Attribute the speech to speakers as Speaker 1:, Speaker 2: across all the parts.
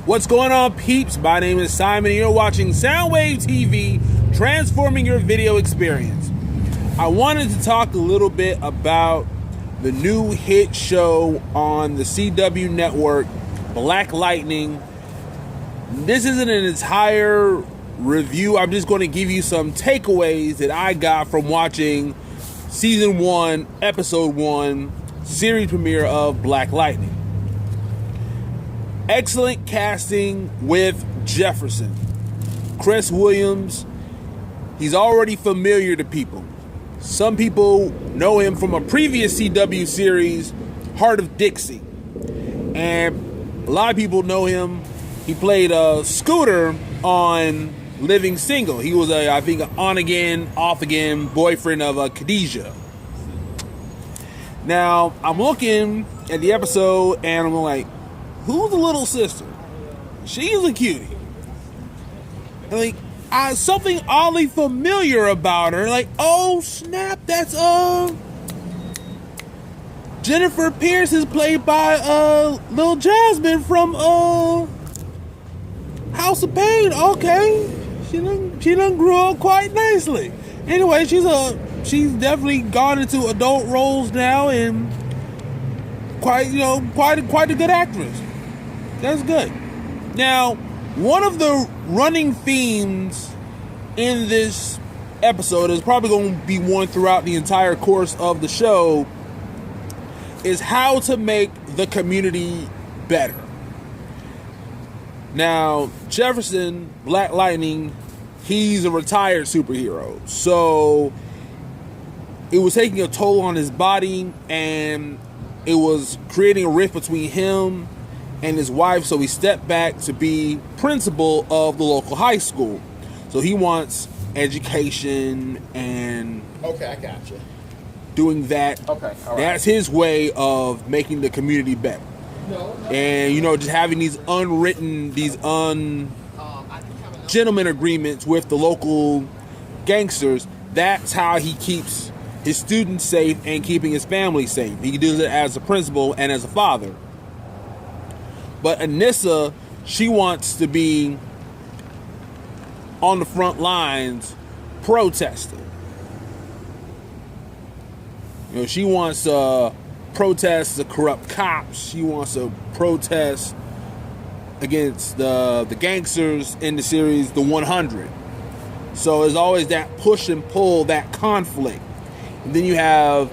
Speaker 1: What's going on, peeps? My name is Simon and you're watching Soundwave TV, transforming your video experience. I wanted to talk a little bit about the new hit show on the CW network, Black Lightning. This isn't an entire review. I'm just going to give you some takeaways that I got from watching Season 1, Episode 1, series premiere of Black Lightning. Excellent casting with Jefferson. Chris Williams, he's already familiar to people. Some people know him from a previous CW series, Heart of Dixie. And a lot of people know him. He played Scooter on Living Single. He was, I think, an on-again, off-again boyfriend of Khadijah. Now, I'm looking at the episode and I'm like, who's the little sister? She's a cutie. And like, something oddly familiar about her. Like, oh snap, that's Jennifer Pierce is played by Lil Jasmine from House of Pain. Okay, she done grew up quite nicely. Anyway, she's definitely gone into adult roles now and quite a good actress. That's good. Now, one of the running themes in this episode is probably going to be one throughout the entire course of the show is how to make the community better. Now, Jefferson, Black Lightning, he's a retired superhero. So it was taking a toll on his body and it was creating a rift between him and his wife, so he stepped back to be principal of the local high school. So he wants education and
Speaker 2: okay, I gotcha.
Speaker 1: Doing that. Okay, all right. That's his way of making the community better. And just having these gentleman agreements with the local gangsters. That's how he keeps his students safe and keeping his family safe. He does it as a principal and as a father. But Anissa, she wants to be on the front lines protesting. She wants to protest the corrupt cops. She wants to protest against the gangsters in the series, the 100. So there's always that push and pull, that conflict. And then you have,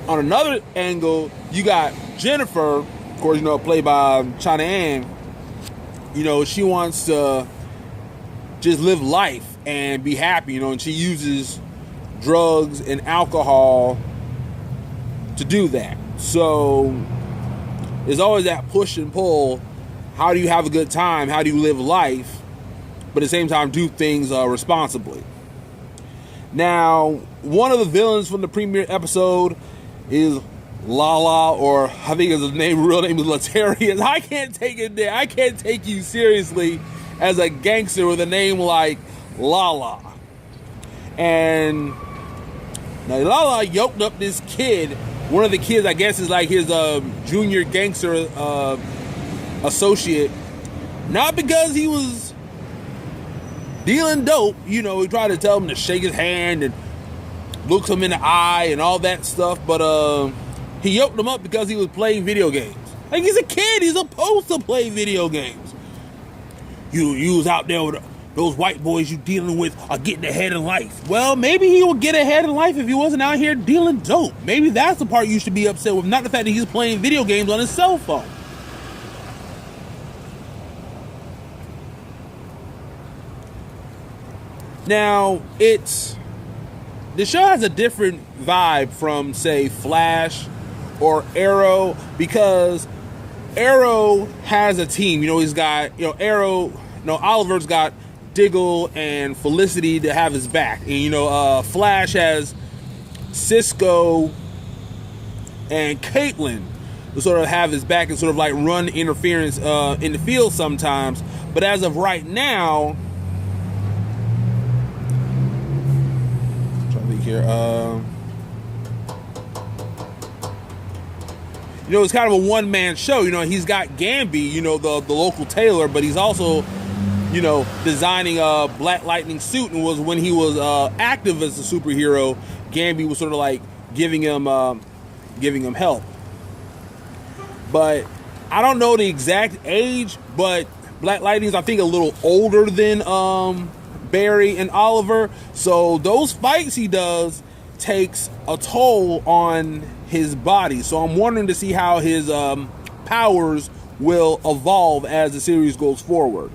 Speaker 1: on another angle, you got Jennifer, of course, played by China Ann. She wants to just live life and be happy, and she uses drugs and alcohol to do that. So there's always that push and pull. How do you have a good time? How do you live life, but at the same time do things responsibly? Now, one of the villains from the premiere episode is Lala, or I think his real name is Latarius. I can't take it there. I can't take you seriously as a gangster with a name like Lala. And now Lala yoked up this kid. One of the kids, I guess, is like his junior gangster associate. Not because he was dealing dope. He tried to tell him to shake his hand and look him in the eye and all that stuff. But he yoked him up because he was playing video games. Like, he's a kid. He's supposed to play video games. You was out there with those white boys you dealing with are getting ahead in life. Well, maybe he would get ahead in life if he wasn't out here dealing dope. Maybe that's the part you should be upset with, not the fact that he's playing video games on his cell phone. Now, the show has a different vibe from, say, Flash or Arrow, because Arrow has a team. He's got, Arrow, Oliver's got Diggle and Felicity to have his back. And, Flash has Cisco and Caitlin to sort of have his back and sort of like run interference in the field sometimes. But as of right now, I'm trying to think here. you know, it's kind of a one-man show. You know, he's got Gamby, you know, the local tailor, but he's also, you know, designing a Black Lightning suit, and was when he was active as a superhero, Gamby was sort of like giving him help. But I don't know the exact age, but Black Lightning's, I think, a little older than Barry and Oliver. So those fights he does takes a toll on his body. So I'm wondering to see how his powers will evolve as the series goes forward.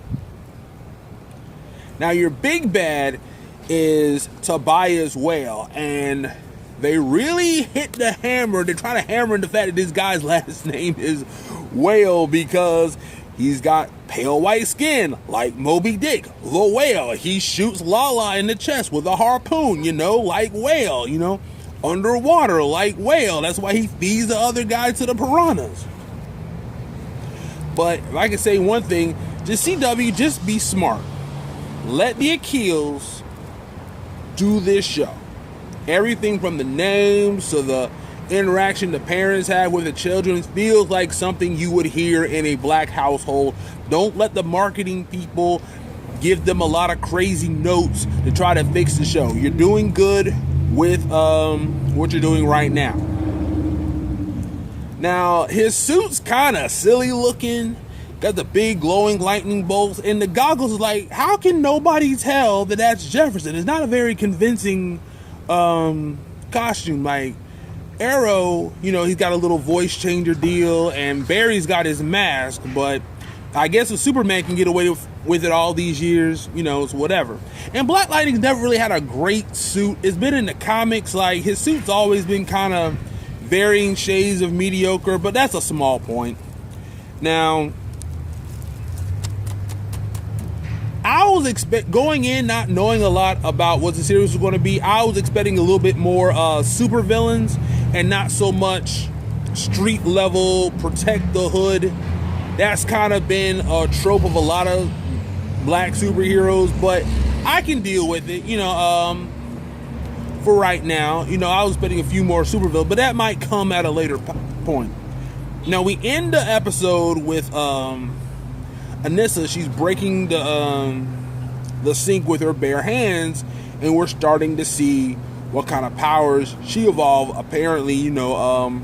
Speaker 1: Now, your big bad is Tobias Whale, and they really hit the hammer. They're trying to hammer in the fact that this guy's last name is Whale because he's got pale white skin like Moby Dick, the whale. He shoots Lala in the chest with a harpoon, you know, like Whale, you know, underwater like Whale. That's why he feeds the other guy to the piranhas. But if I can say one thing, just CW, just be smart. Let the Achilles do this show. Everything from the names to the interaction the parents have with the children feels like something you would hear in a black household. Don't let the marketing people give them a lot of crazy notes to try to fix the show. You're doing good with what you're doing right now. Now, his suit's kind of silly looking. Got the big glowing lightning bolts, and the goggles is like, how can nobody tell that that's Jefferson? It's not a very convincing costume. Like Arrow, you know, he's got a little voice changer deal, and Barry's got his mask, but I guess if Superman can get away with it all these years, you know, it's whatever. And Black Lightning's never really had a great suit. It's been in the comics, like his suit's always been kind of varying shades of mediocre, but that's a small point. Now, I was going in not knowing a lot about what the series was going to be. I was expecting a little bit more super villains and not so much street level protect the hood. That's kind of been a trope of a lot of black superheroes, but I can deal with it, you know, for right now. You know, I was expecting a few more super villains, but that might come at a later point. Now, we end the episode with Anissa. She's breaking the sink with her bare hands, and we're starting to see what kind of powers she evolved. Apparently, you know,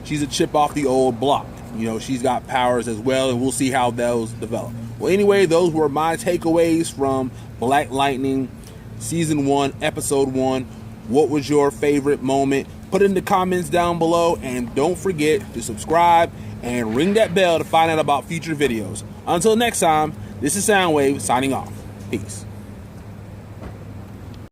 Speaker 1: she's a chip off the old block. You know, she's got powers as well, and we'll see how those develop. Well, anyway, those were my takeaways from Black Lightning Season 1, Episode 1. What was your favorite moment? Put it in the comments down below, and don't forget to subscribe and ring that bell to find out about future videos. Until next time, this is Soundwave signing off. Peace.